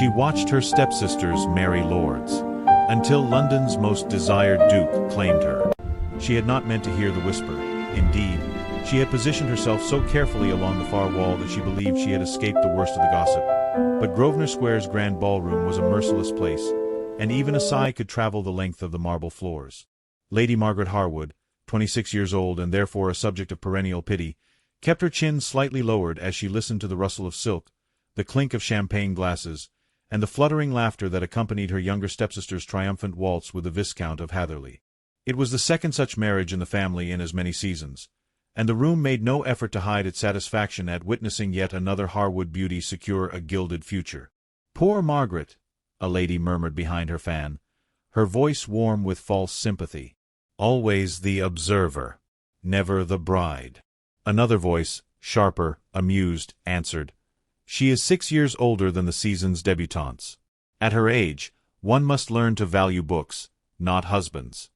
She watched her stepsisters marry lords, until London's most desired duke claimed her. She had not meant to hear the whisper. Indeed, she had positioned herself so carefully along the far wall that she believed she had escaped the worst of the gossip. But Grosvenor Square's grand ballroom was a merciless place, and even a sigh could travel the length of the marble floors. Lady Margaret Harwood, 26 years old and therefore a subject of perennial pity, kept her chin slightly lowered as she listened to the rustle of silk, the clink of champagne glasses, and the fluttering laughter that accompanied her younger stepsister's triumphant waltz with the Viscount of Hatherley. It was the second such marriage in the family in as many seasons, and the room made no effort to hide its satisfaction at witnessing yet another Harwood beauty secure a gilded future. "Poor Margaret," a lady murmured behind her fan, her voice warm with false sympathy. "Always the observer, never the bride." Another voice, sharper, amused, answered, "She is 6 years older than the season's debutantes. At her age, one must learn to value books, not husbands."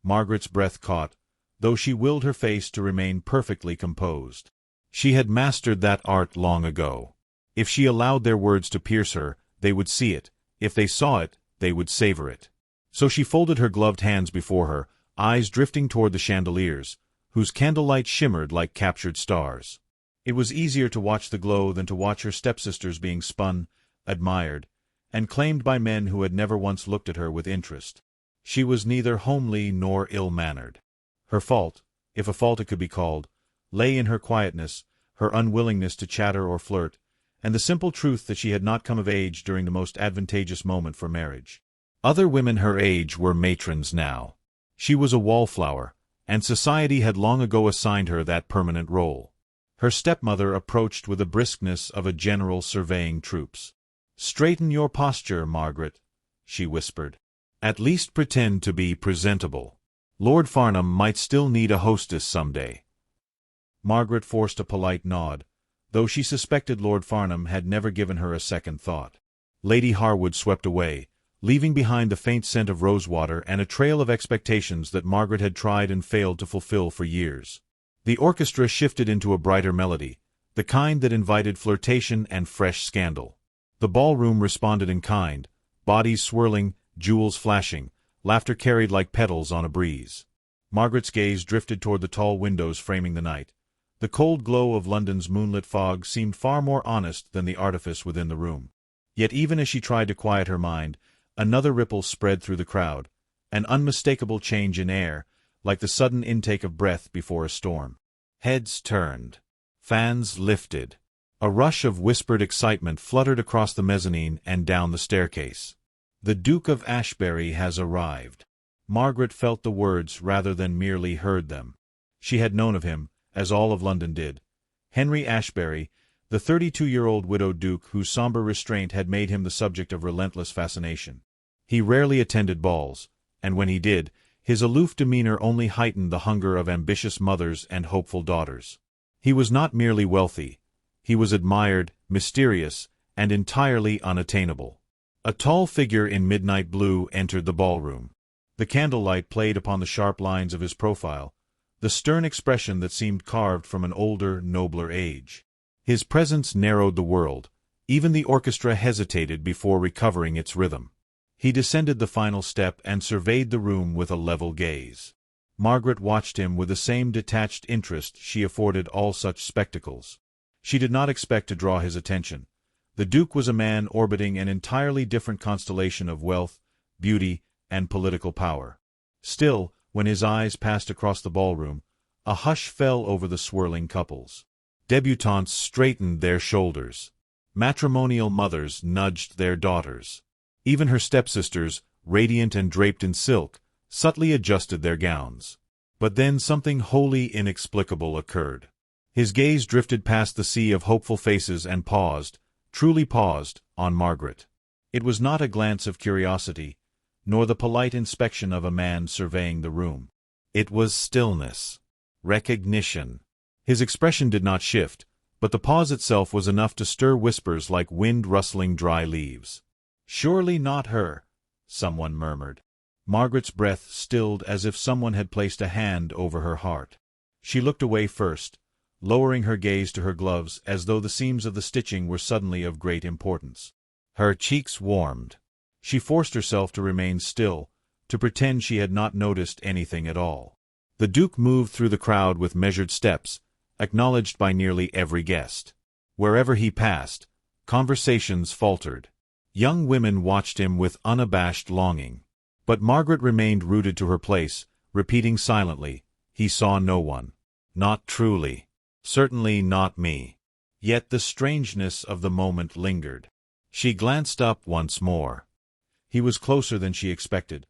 Margaret's breath caught, though she willed her face to remain perfectly composed. She had mastered that art long ago. If she allowed their words to pierce her, they would see it. If they saw it, they would savor it. So she folded her gloved hands before her, eyes drifting toward the chandeliers, whose candlelight shimmered like captured stars. It was easier to watch the glow than to watch her stepsisters being spun, admired, and claimed by men who had never once looked at her with interest. She was neither homely nor ill-mannered. Her fault, if a fault it could be called, lay in her quietness, her unwillingness to chatter or flirt, and the simple truth that she had not come of age during the most advantageous moment for marriage. Other women her age were matrons now. She was a wallflower, and society had long ago assigned her that permanent role. Her stepmother approached with the briskness of a general surveying troops. "Straighten your posture, Margaret," she whispered. "At least pretend to be presentable. Lord Farnham might still need a hostess some day." Margaret forced a polite nod, though she suspected Lord Farnham had never given her a second thought. Lady Harwood swept away, leaving behind the faint scent of rosewater and a trail of expectations that Margaret had tried and failed to fulfill for years. The orchestra shifted into a brighter melody, the kind that invited flirtation and fresh scandal. The ballroom responded in kind, bodies swirling, jewels flashing, laughter carried like petals on a breeze. Margaret's gaze drifted toward the tall windows framing the night. The cold glow of London's moonlit fog seemed far more honest than the artifice within the room. Yet even as she tried to quiet her mind, another ripple spread through the crowd, an unmistakable change in air, like the sudden intake of breath before a storm. Heads turned. Fans lifted. A rush of whispered excitement fluttered across the mezzanine and down the staircase. "The Duke of Ashbury has arrived." Margaret felt the words rather than merely heard them. She had known of him, as all of London did. Henry Ashbury, the 32-year-old widowed duke whose sombre restraint had made him the subject of relentless fascination. He rarely attended balls, and when he did, his aloof demeanor only heightened the hunger of ambitious mothers and hopeful daughters. He was not merely wealthy. He was admired, mysterious, and entirely unattainable. A tall figure in midnight blue entered the ballroom. The candlelight played upon the sharp lines of his profile, the stern expression that seemed carved from an older, nobler age. His presence narrowed the world. Even the orchestra hesitated before recovering its rhythm. He descended the final step and surveyed the room with a level gaze. Margaret watched him with the same detached interest she afforded all such spectacles. She did not expect to draw his attention. The Duke was a man orbiting an entirely different constellation of wealth, beauty, and political power. Still, when his eyes passed across the ballroom, a hush fell over the swirling couples. Debutantes straightened their shoulders. Matrimonial mothers nudged their daughters. Even her stepsisters, radiant and draped in silk, subtly adjusted their gowns. But then something wholly inexplicable occurred. His gaze drifted past the sea of hopeful faces and paused, truly paused, on Margaret. It was not a glance of curiosity, nor the polite inspection of a man surveying the room. It was stillness. Recognition. His expression did not shift, but the pause itself was enough to stir whispers like wind rustling dry leaves. "Surely not her," someone murmured. Margaret's breath stilled as if someone had placed a hand over her heart. She looked away first, lowering her gaze to her gloves as though the seams of the stitching were suddenly of great importance. Her cheeks warmed. She forced herself to remain still, to pretend she had not noticed anything at all. The Duke moved through the crowd with measured steps, acknowledged by nearly every guest. Wherever he passed, conversations faltered. Young women watched him with unabashed longing. But Margaret remained rooted to her place, repeating silently, "He saw no one. Not truly. Certainly not me." Yet the strangeness of the moment lingered. She glanced up once more. He was closer than she expected.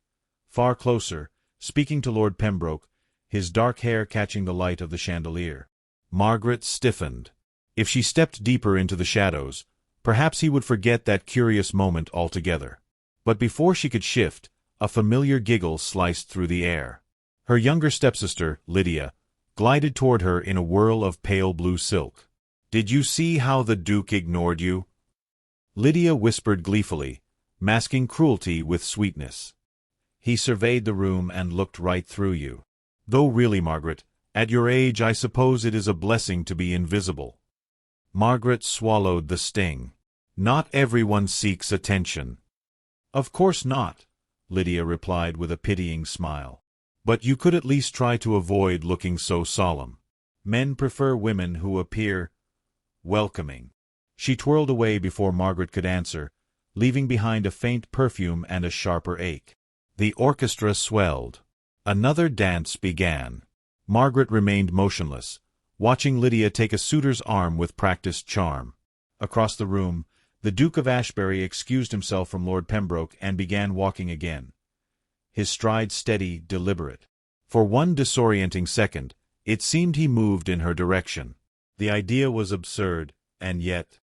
Far closer, speaking to Lord Pembroke, his dark hair catching the light of the chandelier. Margaret stiffened. If she stepped deeper into the shadows, perhaps he would forget that curious moment altogether. But before she could shift, a familiar giggle sliced through the air. Her younger stepsister, Lydia, glided toward her in a whirl of pale blue silk. "Did you see how the Duke ignored you?" Lydia whispered gleefully, masking cruelty with sweetness. "He surveyed the room and looked right through you. Though really, Margaret, at your age I suppose it is a blessing to be invisible." Margaret swallowed the sting. "Not everyone seeks attention." "Of course not," Lydia replied with a pitying smile. "But you could at least try to avoid looking so solemn. Men prefer women who appear welcoming." She twirled away before Margaret could answer, leaving behind a faint perfume and a sharper ache. The orchestra swelled. Another dance began. Margaret remained motionless, watching Lydia take a suitor's arm with practiced charm. Across the room, the Duke of Ashbury excused himself from Lord Pembroke and began walking again, his stride steady, deliberate. For one disorienting second, it seemed he moved in her direction. The idea was absurd, and yet...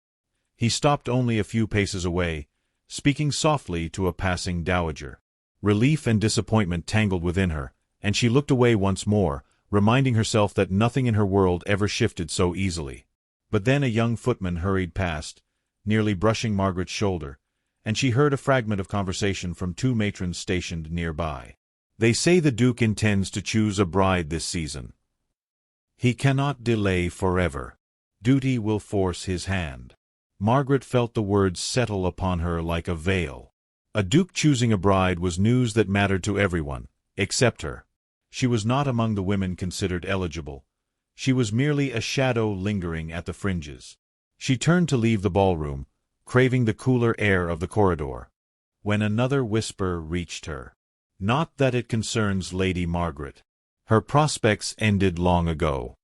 He stopped only a few paces away, speaking softly to a passing dowager. Relief and disappointment tangled within her, and she looked away once more, reminding herself that nothing in her world ever shifted so easily. But then a young footman hurried past, nearly brushing Margaret's shoulder, and she heard a fragment of conversation from two matrons stationed nearby. "They say the Duke intends to choose a bride this season. He cannot delay forever. Duty will force his hand." Margaret felt the words settle upon her like a veil. A duke choosing a bride was news that mattered to everyone, except her. She was not among the women considered eligible. She was merely a shadow lingering at the fringes. She turned to leave the ballroom, craving the cooler air of the corridor, when another whisper reached her. "Not that it concerns Lady Margaret. Her prospects ended long ago."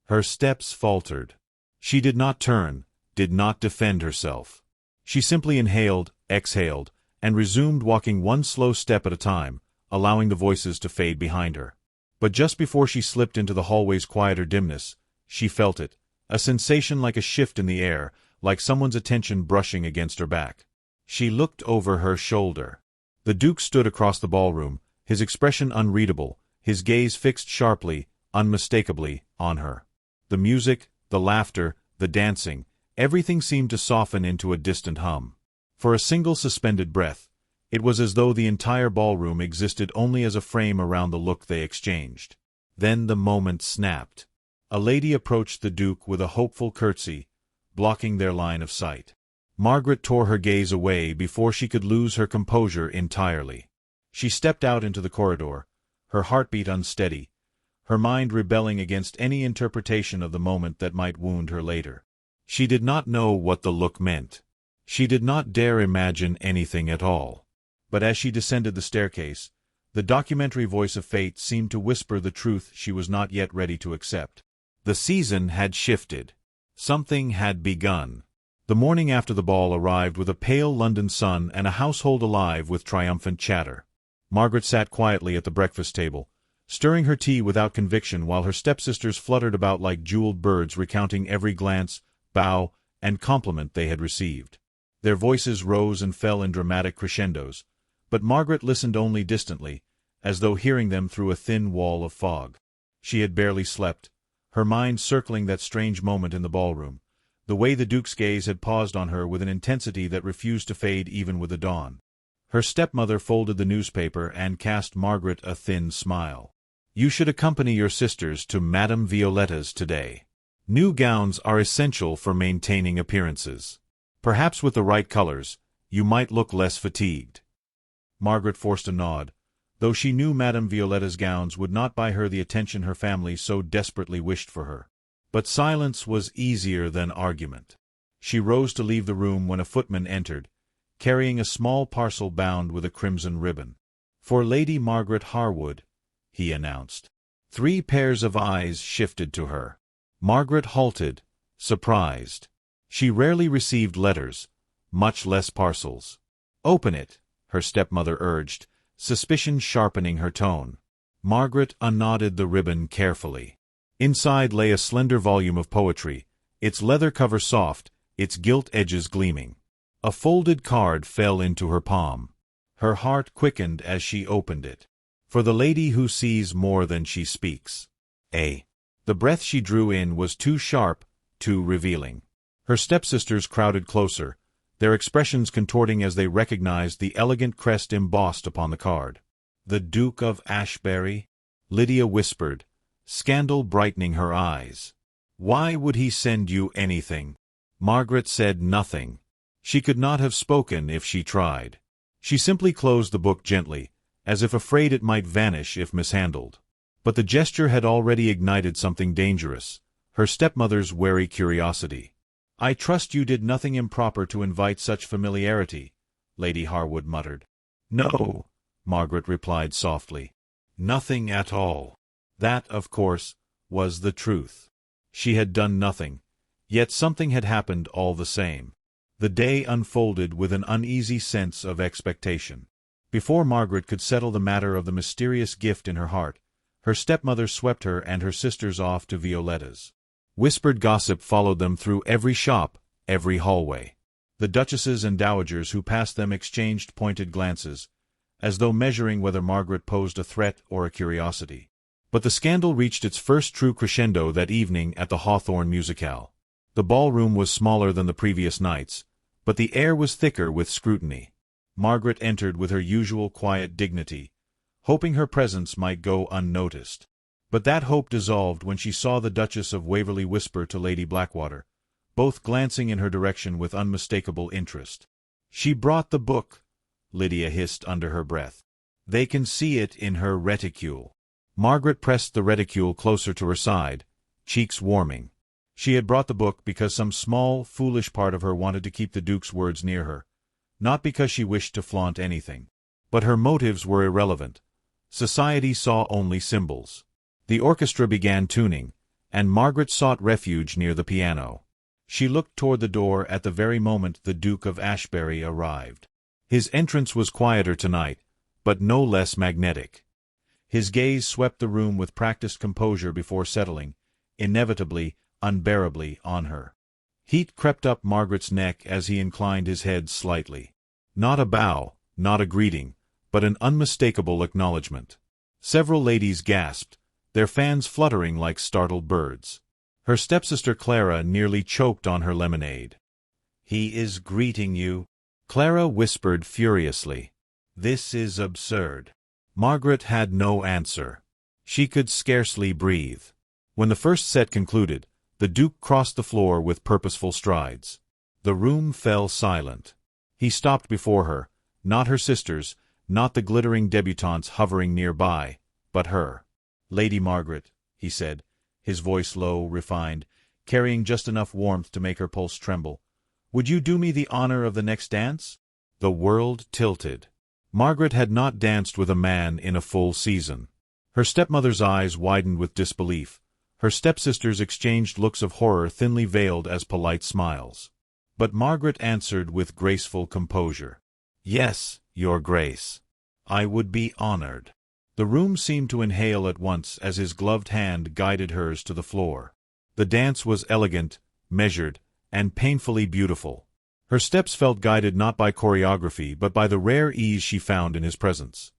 Her steps faltered. She did not turn, did not defend herself. She simply inhaled, exhaled, and resumed walking one slow step at a time, allowing the voices to fade behind her. But just before she slipped into the hallway's quieter dimness, she felt it, a sensation like a shift in the air, like someone's attention brushing against her back. She looked over her shoulder. The Duke stood across the ballroom, his expression unreadable, his gaze fixed sharply, unmistakably, on her. The music, the laughter, the dancing, everything seemed to soften into a distant hum. For a single suspended breath, it was as though the entire ballroom existed only as a frame around the look they exchanged. Then the moment snapped. A lady approached the Duke with a hopeful curtsy, blocking their line of sight. Margaret tore her gaze away before she could lose her composure entirely. She stepped out into the corridor, her heartbeat unsteady, her mind rebelling against any interpretation of the moment that might wound her later. She did not know what the look meant. She did not dare imagine anything at all. But as she descended the staircase, the documentary voice of fate seemed to whisper the truth she was not yet ready to accept. The season had shifted. Something had begun. The morning after the ball arrived with a pale London sun and a household alive with triumphant chatter. Margaret sat quietly at the breakfast table, stirring her tea without conviction while her stepsisters fluttered about like jeweled birds recounting every glance, bow, and compliment they had received. Their voices rose and fell in dramatic crescendos, but Margaret listened only distantly, as though hearing them through a thin wall of fog. She had barely slept, her mind circling that strange moment in the ballroom, the way the Duke's gaze had paused on her with an intensity that refused to fade even with the dawn. Her stepmother folded the newspaper and cast Margaret a thin smile. "You should accompany your sisters to Madame Violetta's today. New gowns are essential for maintaining appearances. Perhaps with the right colors, You might look less fatigued. Margaret forced a nod, though she knew Madame Violetta's gowns would not buy her the attention her family so desperately wished for her. But silence was easier than argument. She rose to leave the room when a footman entered, carrying a small parcel bound with a crimson ribbon. "For Lady Margaret Harwood," he announced. 3 pairs of eyes shifted to her. Margaret halted, surprised. She rarely received letters, much less parcels. "Open it," her stepmother urged, suspicion sharpening her tone. Margaret unknotted the ribbon carefully. Inside lay a slender volume of poetry, its leather cover soft, its gilt edges gleaming. A folded card fell into her palm. Her heart quickened as she opened it. "For the lady who sees more than she speaks." The breath she drew in was too sharp, too revealing. Her stepsisters crowded closer, their expressions contorting as they recognized the elegant crest embossed upon the card. "The Duke of Ashbury?" Lydia whispered, scandal brightening her eyes. "Why would he send you anything?" Margaret said nothing. She could not have spoken if she tried. She simply closed the book gently, as if afraid it might vanish if mishandled. But the gesture had already ignited something dangerous, her stepmother's wary curiosity. "I trust you did nothing improper to invite such familiarity," Lady Harwood muttered. "No," Margaret replied softly. "Nothing at all." That, of course, was the truth. She had done nothing, yet something had happened all the same. The day unfolded with an uneasy sense of expectation. Before Margaret could settle the matter of the mysterious gift in her heart, her stepmother swept her and her sisters off to Violetta's. Whispered gossip followed them through every shop, every hallway. The duchesses and dowagers who passed them exchanged pointed glances, as though measuring whether Margaret posed a threat or a curiosity. But the scandal reached its first true crescendo that evening at the Hawthorne musicale. The ballroom was smaller than the previous nights, but the air was thicker with scrutiny. Margaret entered with her usual quiet dignity, hoping her presence might go unnoticed. But that hope dissolved when she saw the Duchess of Waverley whisper to Lady Blackwater, both glancing in her direction with unmistakable interest. "She brought the book," Lydia hissed under her breath. "They can see it in her reticule." Margaret pressed the reticule closer to her side, cheeks warming. She had brought the book because some small, foolish part of her wanted to keep the Duke's words near her, not because she wished to flaunt anything. But her motives were irrelevant. Society saw only symbols. The orchestra began tuning, and Margaret sought refuge near the piano. She looked toward the door at the very moment the Duke of Ashbury arrived. His entrance was quieter tonight, but no less magnetic. His gaze swept the room with practiced composure before settling, inevitably, unbearably, on her. Heat crept up Margaret's neck as he inclined his head slightly. Not a bow, not a greeting, but an unmistakable acknowledgment. Several ladies gasped, their fans fluttering like startled birds. Her stepsister Clara nearly choked on her lemonade. "He is greeting you," Clara whispered furiously. "This is absurd." Margaret had no answer. She could scarcely breathe. When the first set concluded, the Duke crossed the floor with purposeful strides. The room fell silent. He stopped before her, not her sisters, not the glittering debutantes hovering nearby, but her. "Lady Margaret," he said, his voice low, refined, carrying just enough warmth to make her pulse tremble, "would you do me the honor of the next dance?" The world tilted. Margaret had not danced with a man in a full season. Her stepmother's eyes widened with disbelief. Her stepsisters exchanged looks of horror thinly veiled as polite smiles. But Margaret answered with graceful composure. "Yes, Your Grace. I would be honored." The room seemed to inhale at once as his gloved hand guided hers to the floor. The dance was elegant, measured, and painfully beautiful. Her steps felt guided not by choreography but by the rare ease she found in his presence.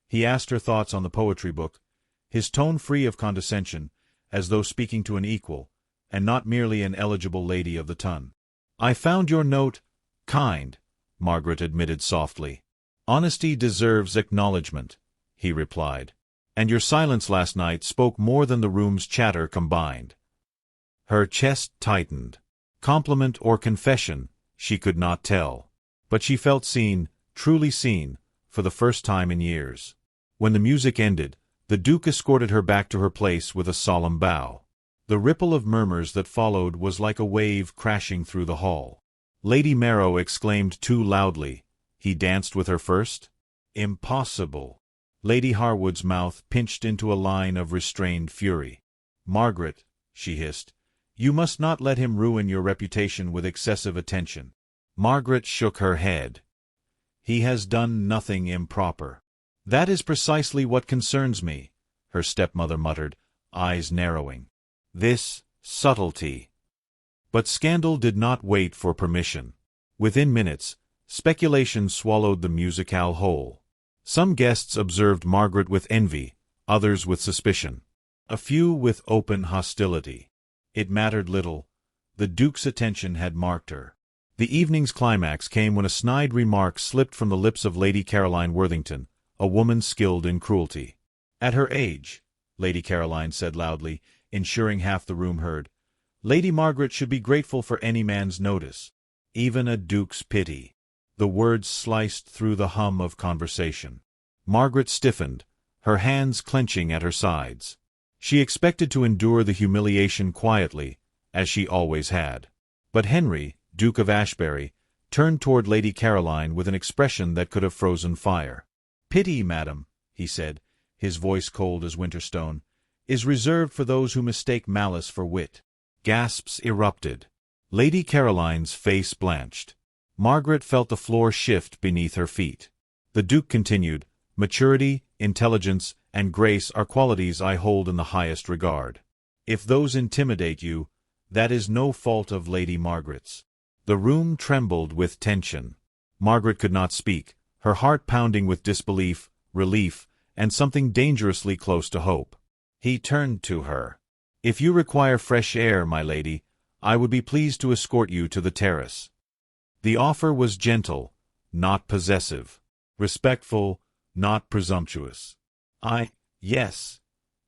He asked her thoughts on the poetry book, his tone free of condescension, as though speaking to an equal, and not merely an eligible lady of the ton. "I found your note kind," Margaret admitted softly. "Honesty deserves acknowledgment," he replied. "And your silence last night spoke more than the room's chatter combined." Her chest tightened. Compliment or confession, she could not tell. But she felt seen, truly seen, for the first time in years. When the music ended, the Duke escorted her back to her place with a solemn bow. The ripple of murmurs that followed was like a wave crashing through the hall. Lady Marrow exclaimed too loudly, "He danced with her first? Impossible!" Lady Harwood's mouth pinched into a line of restrained fury. "Margaret," she hissed, "you must not let him ruin your reputation with excessive attention." Margaret shook her head. "He has done nothing improper." "That is precisely what concerns me," her stepmother muttered, eyes narrowing. "This subtlety." But scandal did not wait for permission. Within minutes, speculation swallowed the musicale whole. Some guests observed Margaret with envy, others with suspicion. A few with open hostility. It mattered little. The Duke's attention had marked her. The evening's climax came when a snide remark slipped from the lips of Lady Caroline Worthington, a woman skilled in cruelty. "At her age," Lady Caroline said loudly, ensuring half the room heard, "Lady Margaret should be grateful for any man's notice, even a duke's pity." The words sliced through the hum of conversation. Margaret stiffened, her hands clenching at her sides. She expected to endure the humiliation quietly, as she always had. But Henry, Duke of Ashbury, turned toward Lady Caroline with an expression that could have frozen fire. "Pity, madam," he said, his voice cold as winter stone, "is reserved for those who mistake malice for wit." Gasps erupted. Lady Caroline's face blanched. Margaret felt the floor shift beneath her feet. The Duke continued, "Maturity, intelligence, and grace are qualities I hold in the highest regard. If those intimidate you, that is no fault of Lady Margaret's." The room trembled with tension. Margaret could not speak, her heart pounding with disbelief, relief, and something dangerously close to hope. He turned to her. "If you require fresh air, my lady, I would be pleased to escort you to the terrace." The offer was gentle, not possessive, respectful, not presumptuous. Yes,"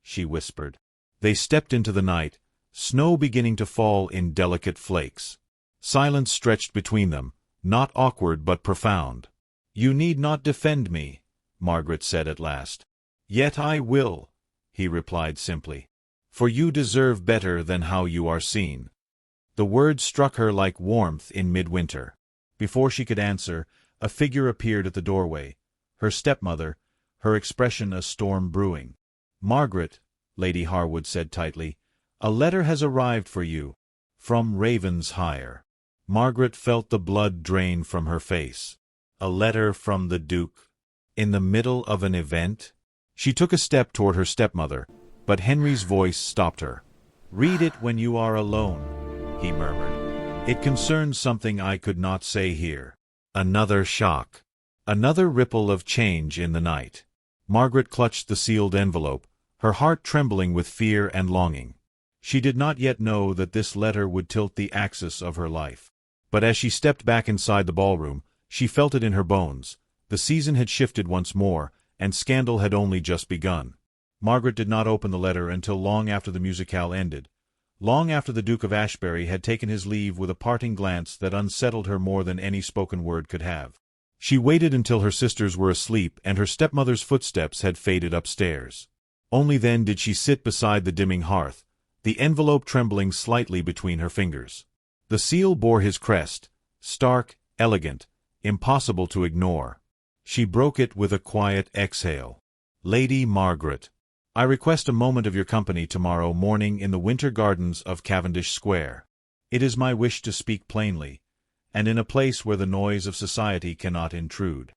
she whispered. They stepped into the night, snow beginning to fall in delicate flakes. Silence stretched between them, not awkward but profound. "You need not defend me," Margaret said at last. "Yet I will," he replied simply. "For you deserve better than how you are seen." The words struck her like warmth in midwinter. Before she could answer, a figure appeared at the doorway, her stepmother, her expression a storm brewing. "Margaret," Lady Harwood said tightly, "a letter has arrived for you. From Ravensshire." Margaret felt the blood drain from her face. A letter from the Duke. In the middle of an event? She took a step toward her stepmother, but Henry's voice stopped her. "Read it when you are alone," he murmured. "It concerns something I could not say here." Another shock. Another ripple of change in the night. Margaret clutched the sealed envelope, her heart trembling with fear and longing. She did not yet know that this letter would tilt the axis of her life. But as she stepped back inside the ballroom, she felt it in her bones. The season had shifted once more, and scandal had only just begun. Margaret did not open the letter until long after the musicale ended, long after the Duke of Ashbury had taken his leave with a parting glance that unsettled her more than any spoken word could have. She waited until her sisters were asleep and her stepmother's footsteps had faded upstairs. Only then did she sit beside the dimming hearth, the envelope trembling slightly between her fingers. The seal bore his crest, stark, elegant, impossible to ignore. She broke it with a quiet exhale. "Lady Margaret, I request a moment of your company tomorrow morning in the winter gardens of Cavendish Square. It is my wish to speak plainly, and in a place where the noise of society cannot intrude."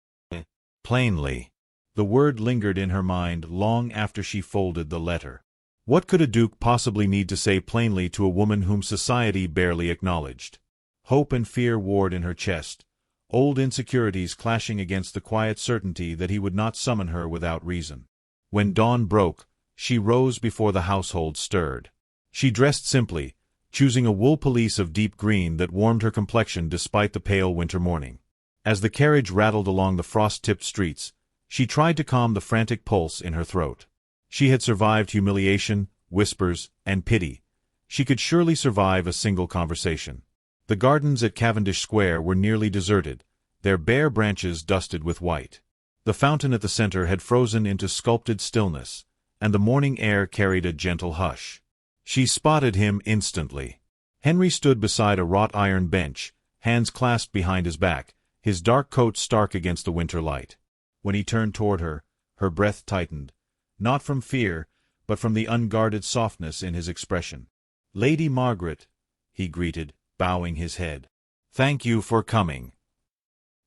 Plainly. The word lingered in her mind long after she folded the letter. What could a duke possibly need to say plainly to a woman whom society barely acknowledged? Hope and fear warred in her chest, old insecurities clashing against the quiet certainty that he would not summon her without reason. When dawn broke, she rose before the household stirred. She dressed simply, choosing a wool pelisse of deep green that warmed her complexion despite the pale winter morning. As the carriage rattled along the frost-tipped streets, she tried to calm the frantic pulse in her throat. She had survived humiliation, whispers, and pity. She could surely survive a single conversation. The gardens at Cavendish Square were nearly deserted, their bare branches dusted with white. The fountain at the center had frozen into sculpted stillness, and the morning air carried a gentle hush. She spotted him instantly. Henry stood beside a wrought iron bench, hands clasped behind his back, his dark coat stark against the winter light. When he turned toward her, her breath tightened, not from fear, but from the unguarded softness in his expression. "Lady Margaret," he greeted, bowing his head. "Thank you for coming."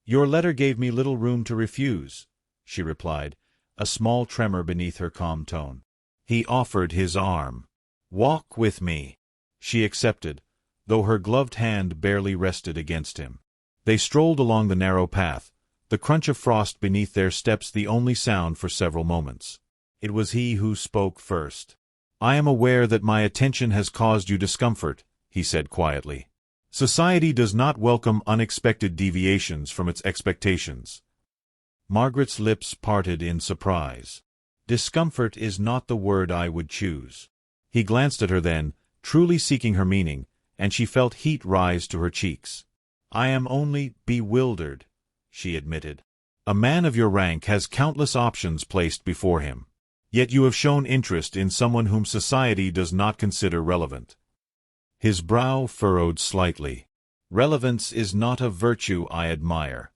"Your letter gave me little room to refuse," she replied, a small tremor beneath her calm tone. He offered his arm. "Walk with me." She accepted, though her gloved hand barely rested against him. They strolled along the narrow path, the crunch of frost beneath their steps the only sound for several moments. It was he who spoke first. "I am aware that my attention has caused you discomfort," he said quietly. "Society does not welcome unexpected deviations from its expectations." Margaret's lips parted in surprise. "Discomfort is not the word I would choose." He glanced at her then, truly seeking her meaning, and she felt heat rise to her cheeks. "I am only bewildered," she admitted. "A man of your rank has countless options placed before him. Yet you have shown interest in someone whom society does not consider relevant." His brow furrowed slightly. "Relevance is not a virtue I admire."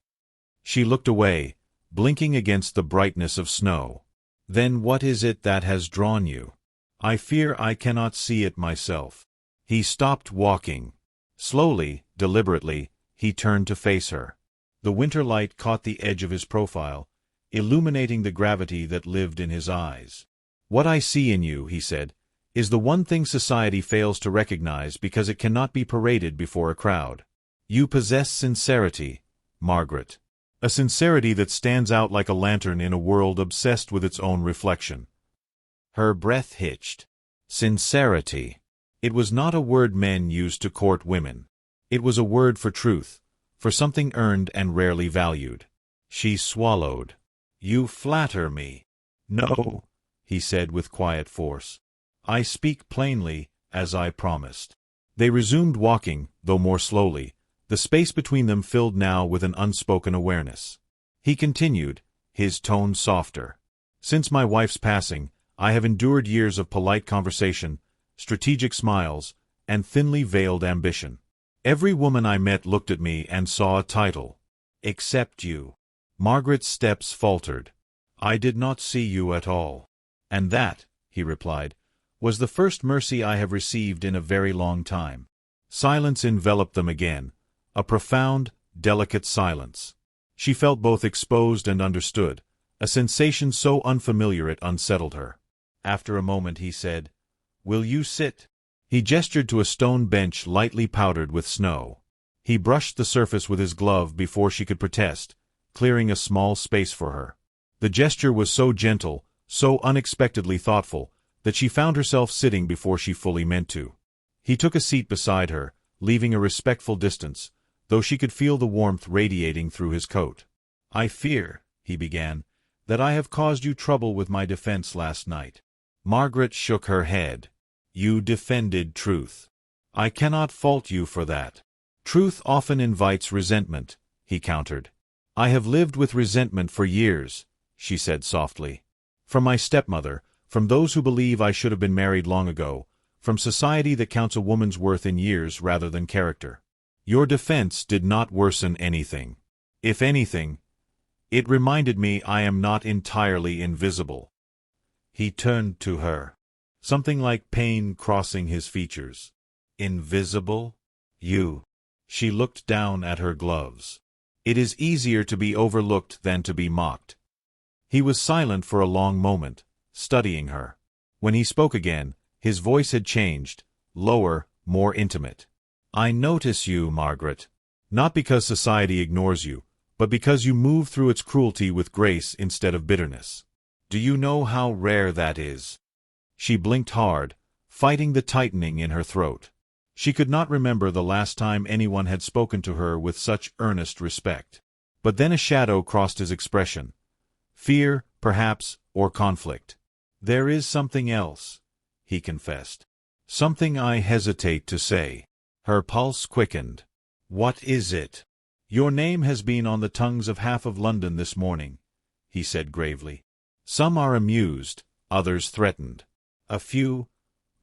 She looked away, blinking against the brightness of snow. "Then what is it that has drawn you?" "I fear I cannot see it myself." He stopped walking. Slowly, deliberately, he turned to face her. The winter light caught the edge of his profile, illuminating the gravity that lived in his eyes. "What I see in you," he said, "is the one thing society fails to recognize because it cannot be paraded before a crowd. You possess sincerity, Margaret. A sincerity that stands out like a lantern in a world obsessed with its own reflection." Her breath hitched. Sincerity. It was not a word men used to court women. It was a word for truth, for something earned and rarely valued. She swallowed. "You flatter me." "No," he said with quiet force. "I speak plainly, as I promised." They resumed walking, though more slowly, the space between them filled now with an unspoken awareness. He continued, his tone softer. "Since my wife's passing, I have endured years of polite conversation, strategic smiles, and thinly veiled ambition. Every woman I met looked at me and saw a title. Except you." Margaret's steps faltered. "I did not see you at all." "And that," he replied, "was the first mercy I have received in a very long time." Silence enveloped them again, a profound, delicate silence. She felt both exposed and understood, a sensation so unfamiliar it unsettled her. After a moment he said, "Will you sit?" He gestured to a stone bench lightly powdered with snow. He brushed the surface with his glove before she could protest, clearing a small space for her. The gesture was so gentle, so unexpectedly thoughtful, that she found herself sitting before she fully meant to. He took a seat beside her, leaving a respectful distance, though she could feel the warmth radiating through his coat. "I fear," he began, "that I have caused you trouble with my defense last night." Margaret shook her head. "You defended truth. I cannot fault you for that." "Truth often invites resentment," he countered. "I have lived with resentment for years," she said softly. "From my stepmother, from those who believe I should have been married long ago, from society that counts a woman's worth in years rather than character. Your defense did not worsen anything. If anything, it reminded me I am not entirely invisible." He turned to her. Something like pain crossing his features. "Invisible? You?" She looked down at her gloves. "It is easier to be overlooked than to be mocked." He was silent for a long moment, studying her. When he spoke again, his voice had changed, lower, more intimate. "I notice you, Margaret. Not because society ignores you, but because you move through its cruelty with grace instead of bitterness. Do you know how rare that is?" She blinked hard, fighting the tightening in her throat. She could not remember the last time anyone had spoken to her with such earnest respect. But then a shadow crossed his expression. Fear, perhaps, or conflict. "There is something else," he confessed. "Something I hesitate to say." Her pulse quickened. "What is it?" "Your name has been on the tongues of half of London this morning," he said gravely. "Some are amused, others threatened. A few,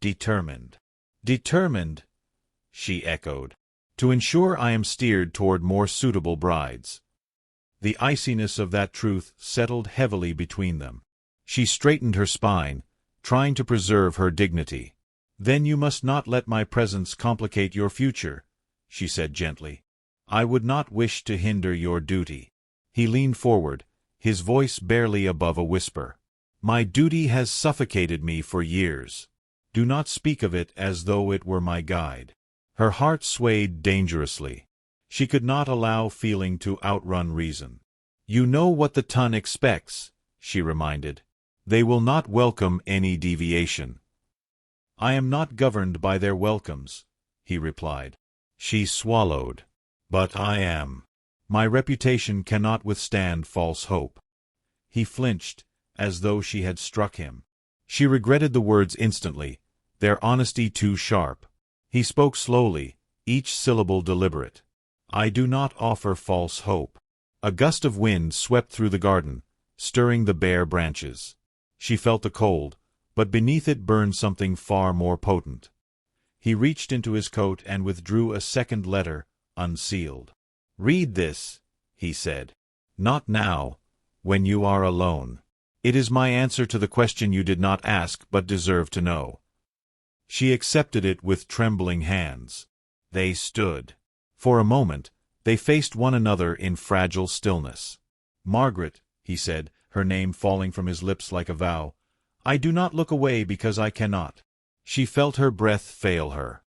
determined." "Determined," she echoed, "to ensure I am steered toward more suitable brides." The iciness of that truth settled heavily between them. She straightened her spine, trying to preserve her dignity. "Then you must not let my presence complicate your future," she said gently. "I would not wish to hinder your duty." He leaned forward, his voice barely above a whisper. "My duty has suffocated me for years. Do not speak of it as though it were my guide." Her heart swayed dangerously. She could not allow feeling to outrun reason. "You know what the ton expects," she reminded. "They will not welcome any deviation." "I am not governed by their welcomes," he replied. She swallowed. "But I am. My reputation cannot withstand false hope." He flinched, as though she had struck him. She regretted the words instantly, their honesty too sharp. He spoke slowly, each syllable deliberate. "I do not offer false hope." A gust of wind swept through the garden, stirring the bare branches. She felt the cold, but beneath it burned something far more potent. He reached into his coat and withdrew a second letter, unsealed. "Read this," he said. "Not now, when you are alone. It is my answer to the question you did not ask but deserve to know." She accepted it with trembling hands. They stood. For a moment, they faced one another in fragile stillness. "Margaret," he said, her name falling from his lips like a vow, "I do not look away because I cannot." She felt her breath fail her.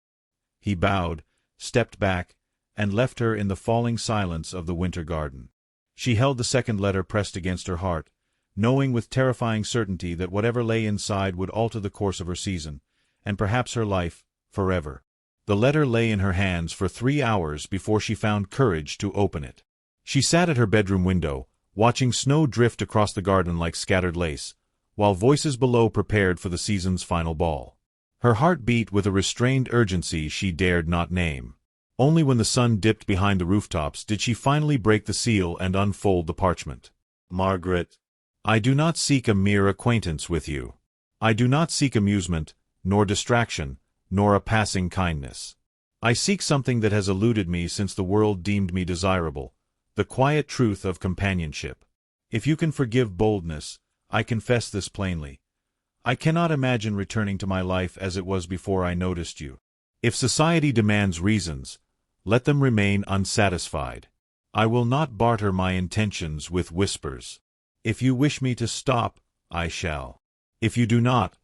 He bowed, stepped back, and left her in the falling silence of the winter garden. She held the second letter pressed against her heart, knowing with terrifying certainty that whatever lay inside would alter the course of her season, and perhaps her life, forever. The letter lay in her hands for 3 hours before she found courage to open it. She sat at her bedroom window, watching snow drift across the garden like scattered lace, while voices below prepared for the season's final ball. Her heart beat with a restrained urgency she dared not name. Only when the sun dipped behind the rooftops did she finally break the seal and unfold the parchment. "Margaret, I do not seek a mere acquaintance with you. I do not seek amusement, nor distraction, nor a passing kindness. I seek something that has eluded me since the world deemed me desirable, the quiet truth of companionship. If you can forgive boldness, I confess this plainly. I cannot imagine returning to my life as it was before I noticed you. If society demands reasons, let them remain unsatisfied. I will not barter my intentions with whispers. If you wish me to stop, I shall. If you do not,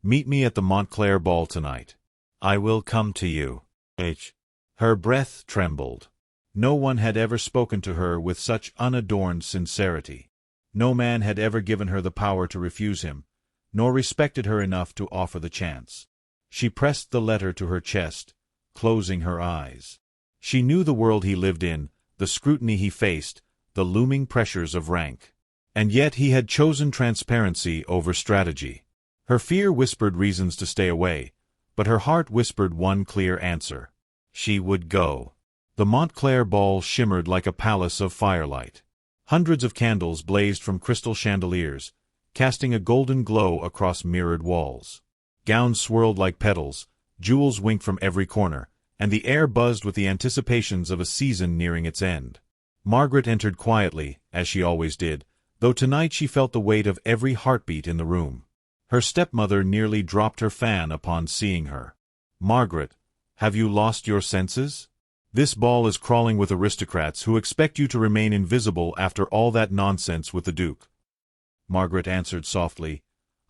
meet me at the Montclair ball tonight. I will come to you. H. Her breath trembled. No one had ever spoken to her with such unadorned sincerity. No man had ever given her the power to refuse him, nor respected her enough to offer the chance. She pressed the letter to her chest, closing her eyes. She knew the world he lived in, the scrutiny he faced, the looming pressures of rank. And yet he had chosen transparency over strategy. Her fear whispered reasons to stay away, but her heart whispered one clear answer. She would go. The Montclair ball shimmered like a palace of firelight. Hundreds of candles blazed from crystal chandeliers, casting a golden glow across mirrored walls. Gowns swirled like petals, jewels winked from every corner, and the air buzzed with the anticipations of a season nearing its end. Margaret entered quietly, as she always did, though tonight she felt the weight of every heartbeat in the room. Her stepmother nearly dropped her fan upon seeing her. "Margaret, have you lost your senses? This ball is crawling with aristocrats who expect you to remain invisible after all that nonsense with the Duke." Margaret answered softly,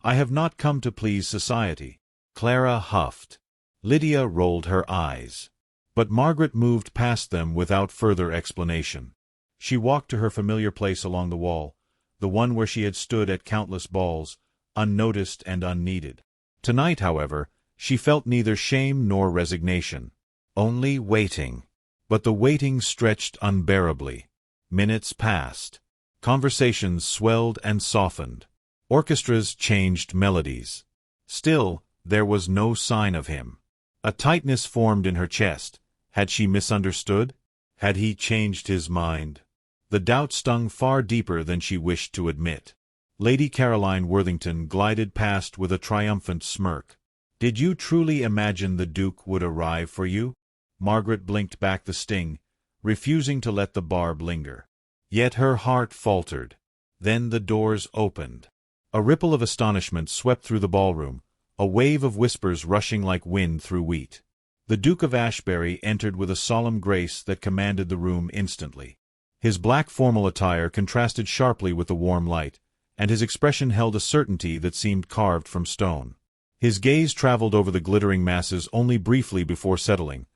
"I have not come to please society." Clara huffed. Lydia rolled her eyes. But Margaret moved past them without further explanation. She walked to her familiar place along the wall, the one where she had stood at countless balls, unnoticed and unneeded. Tonight, however, she felt neither shame nor resignation. Only waiting. But the waiting stretched unbearably. Minutes passed. Conversations swelled and softened. Orchestras changed melodies. Still, there was no sign of him. A tightness formed in her chest. Had she misunderstood? Had he changed his mind? The doubt stung far deeper than she wished to admit. Lady Caroline Worthington glided past with a triumphant smirk. "Did you truly imagine the Duke would arrive for you?" Margaret blinked back the sting, refusing to let the barb linger. Yet her heart faltered. Then the doors opened. A ripple of astonishment swept through the ballroom, a wave of whispers rushing like wind through wheat. The Duke of Ashbury entered with a solemn grace that commanded the room instantly. His black formal attire contrasted sharply with the warm light, and his expression held a certainty that seemed carved from stone. His gaze traveled over the glittering masses only briefly before settling,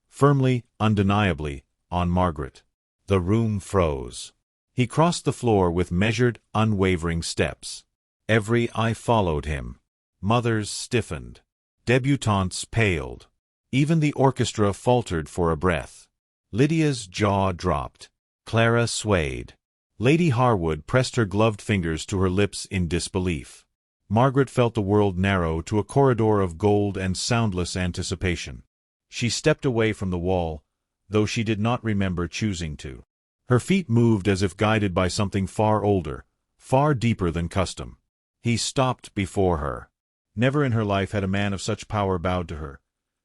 firmly, undeniably, on Margaret. The room froze. He crossed the floor with measured, unwavering steps. Every eye followed him. Mothers stiffened. Debutantes paled. Even the orchestra faltered for a breath. Lydia's jaw dropped. Clara swayed. Lady Harwood pressed her gloved fingers to her lips in disbelief. Margaret felt the world narrow to a corridor of gold and soundless anticipation. She stepped away from the wall, though she did not remember choosing to. Her feet moved as if guided by something far older, far deeper than custom. He stopped before her. Never in her life had a man of such power bowed to her.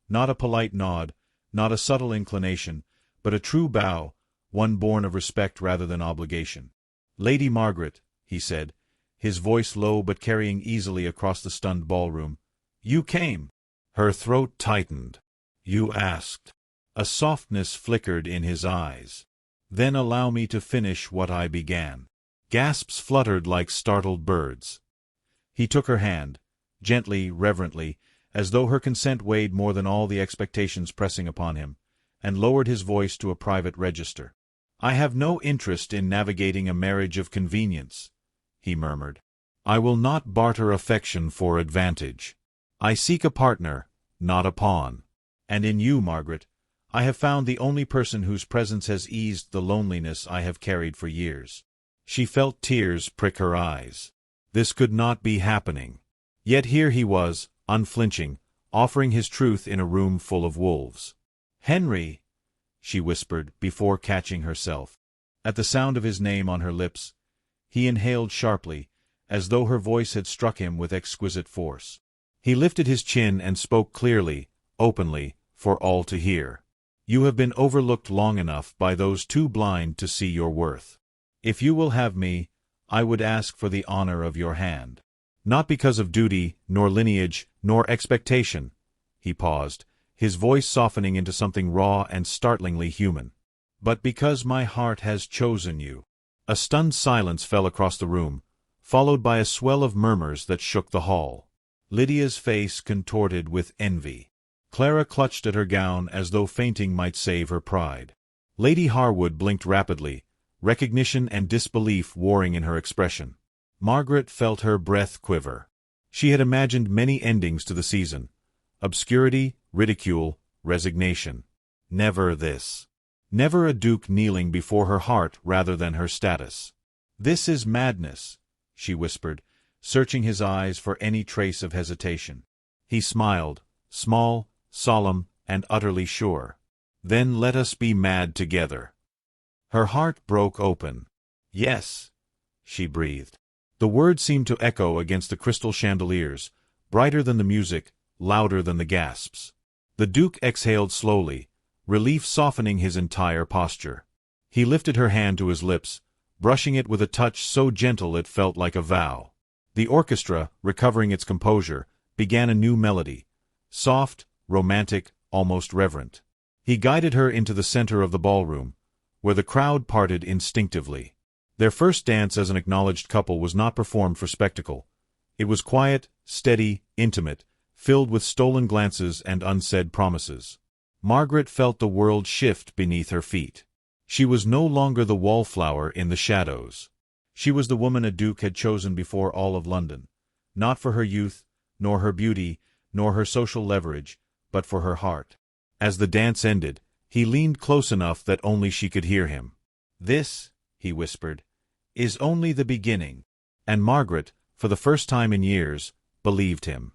Not a polite nod, not a subtle inclination, but a true bow, one born of respect rather than obligation. "Lady Margaret," he said, his voice low but carrying easily across the stunned ballroom, "you came." Her throat tightened. "You asked." A softness flickered in his eyes. "Then allow me to finish what I began." Gasps fluttered like startled birds. He took her hand, gently, reverently, as though her consent weighed more than all the expectations pressing upon him, and lowered his voice to a private register. "I have no interest in navigating a marriage of convenience," he murmured. "I will not barter affection for advantage. I seek a partner, not a pawn. And in you, Margaret, I have found the only person whose presence has eased the loneliness I have carried for years." She felt tears prick her eyes. This could not be happening. Yet here he was, unflinching, offering his truth in a room full of wolves. "Henry," she whispered, before catching herself. At the sound of his name on her lips, he inhaled sharply, as though her voice had struck him with exquisite force. He lifted his chin and spoke clearly, openly, for all to hear. "You have been overlooked long enough by those too blind to see your worth. If you will have me, I would ask for the honor of your hand. Not because of duty, nor lineage, nor expectation." He paused, his voice softening into something raw and startlingly human. "But because my heart has chosen you." A stunned silence fell across the room, followed by a swell of murmurs that shook the hall. Lydia's face contorted with envy. Clara clutched at her gown as though fainting might save her pride. Lady Harwood blinked rapidly, recognition and disbelief warring in her expression. Margaret felt her breath quiver. She had imagined many endings to the season: obscurity, ridicule, resignation. Never this. Never a duke kneeling before her heart rather than her status. "This is madness," she whispered, searching his eyes for any trace of hesitation. He smiled, small, solemn, and utterly sure. "Then let us be mad together." Her heart broke open. "Yes," she breathed. The words seemed to echo against the crystal chandeliers, brighter than the music, louder than the gasps. The Duke exhaled slowly, relief softening his entire posture. He lifted her hand to his lips, brushing it with a touch so gentle it felt like a vow. The orchestra, recovering its composure, began a new melody, soft, romantic, almost reverent. He guided her into the center of the ballroom, where the crowd parted instinctively. Their first dance as an acknowledged couple was not performed for spectacle. It was quiet, steady, intimate, filled with stolen glances and unsaid promises. Margaret felt the world shift beneath her feet. She was no longer the wallflower in the shadows. She was the woman a duke had chosen before all of London, not for her youth, nor her beauty, nor her social leverage, but for her heart. As the dance ended, he leaned close enough that only she could hear him. "This," he whispered, "is only the beginning." And Margaret, for the first time in years, believed him.